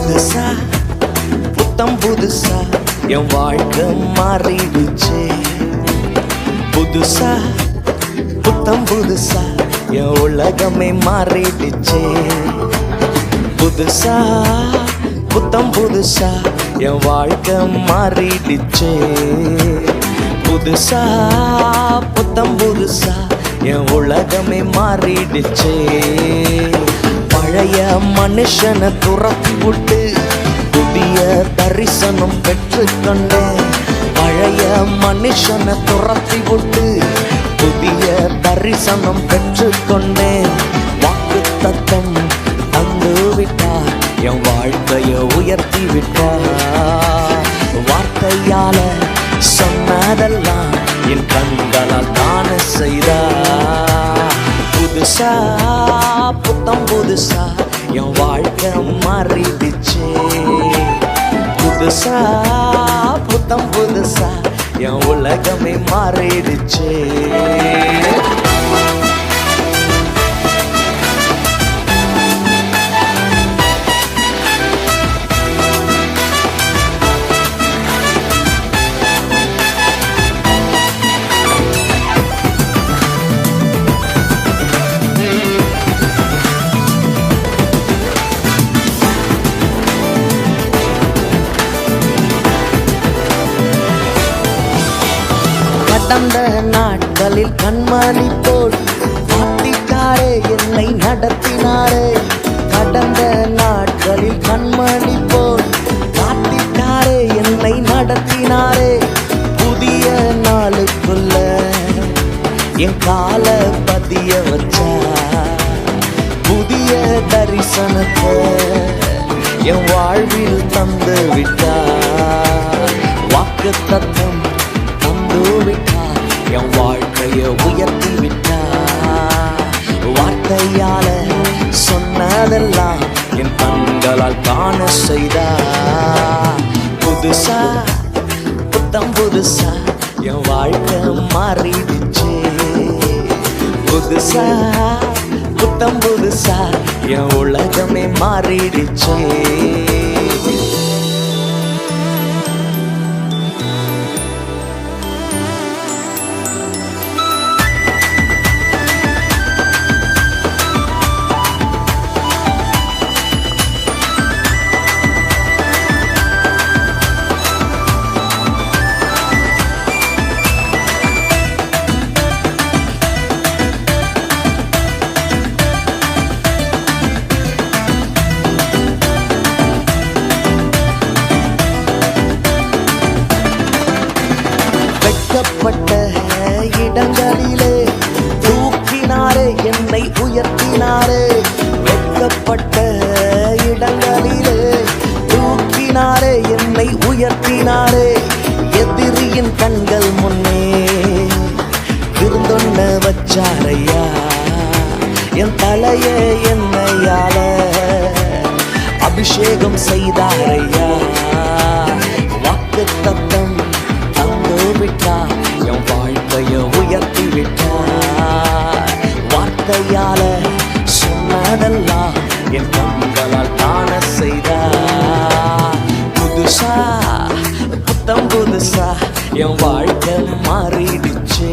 புதுசா புத்தம் புதுசா என் வாழ்க்கை மாறிடுச்சு. புதுசா புத்தம் புதுசா என் உலகமே மாறிடுச்சு. புதுசா புத்தம் புதுசா என் வாழ்க்கை மாறிடுச்சு. புதுசா புத்தம் புதுசா என் உலகமே மாறிடுச்சு. பழைய மனுஷனை துரத்தி விட்டு புதிய தரிசனம் பெற்றுக்கொண்டேன். பழைய மனுஷனை துரத்தி விட்டு புதிய தரிசனம் பெற்றுக்கொண்டேன். வாக்கு தத்தம் தந்து விட்டார், என் வாழ்க்கையை உயர்த்தி விட்டார். வார்த்தையால சொன்னதெல்லாம் என் கண்களால் காண செய்தார். புதுசா புத்தம் புதுசா என் வாழ்க்கை மாறிடுச்சு. புதுசா புத்தம் புதுசா என் உலகமே மாறிடுச்சு. கடந்த நாட்களில் கண்மணி போல் காட்டிட்டாரே, என்னை நடத்தினாரே. கடந்த நாட்களில் கண்மணி போல் காட்டிட்டாரே, என்னை நடத்தினாரே. புதிய நாளுக்குள்ள என் கால பதிய வச்சா. புதிய தரிசனத்தை என் வாழ்வில் தந்து விட்டார். வாக்கு தத்தம் விட்டார், என் வாழ்க்கையை உயர்த்தி விட்டார். வார்த்தையால சொன்னதெல்லாம் என் கண்களால் காண செய்தார். புதுசா புத்தம் புதுசா என் வாழ்க்கை மாறிடுச்சு. புதுசா புத்தம் புதுசா என் உலகமே மாறிடுச்சு. வெட்கப்பட்ட இடங்களிலே தூக்கினாரே, என்னை உயர்த்தினாரே. வெட்கப்பட்ட இடங்களிலே தூக்கினாரே, என்னை உயர்த்தினாரே. எதிரியின் கண்கள் முன்னே விருந்தொன்ன வச்சாரையா. என் தலையே என்னையால அபிஷேகம் செய்தாரையா. வாக்கு தத்தம் விட்டார், என் வாழ்க்கையை உயர்த்தி விட்டார். வார்த்தையால சொன்னதெல்லாம் என் கண்களால் காண செய்தார். புதுசா புத்தம் புதுசா என் வாழ்க்கை மாறிடுச்சு.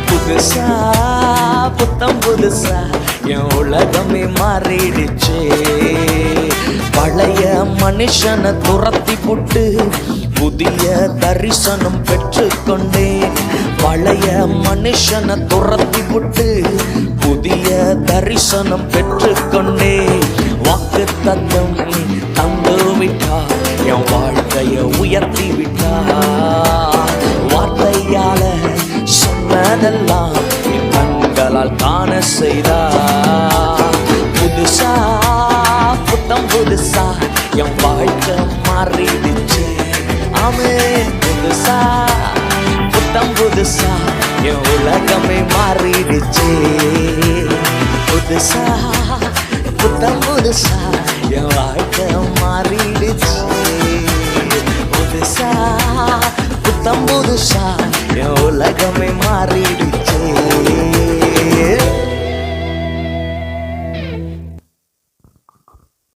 புதுசா புத்தம் புதுசா என் உலகமே மாறிடுச்சு. பழைய மனுஷனை துரத்தி புட்டு புதிய தரிசனம் பெற்றுக்கொண்டேன். பழைய மனுஷனை துரத்தி விட்டு புதிய தரிசனம் பெற்றுக்கொண்டேன். வாக்கு தத்தம் தந்து விட்டார், என் வாழ்க்கையை உயர்த்தி விட்டார். வார்த்தையால சொன்னதெல்லாம் என் கண்களால் காண செய்தார். புதுசா புத்தம் புதுசா என் வாழ்க்கை மாறிடுச்சு. புதுசா புத்தம் புதுசா என் உலகமே மாறிடுச்சு. புதுசா புத்தம் புதுசா என் வாழ்க்கை மாறிடுச்சு. புதுசா புத்தம் புதுசா என் உலகமே மாறிடுச்சு.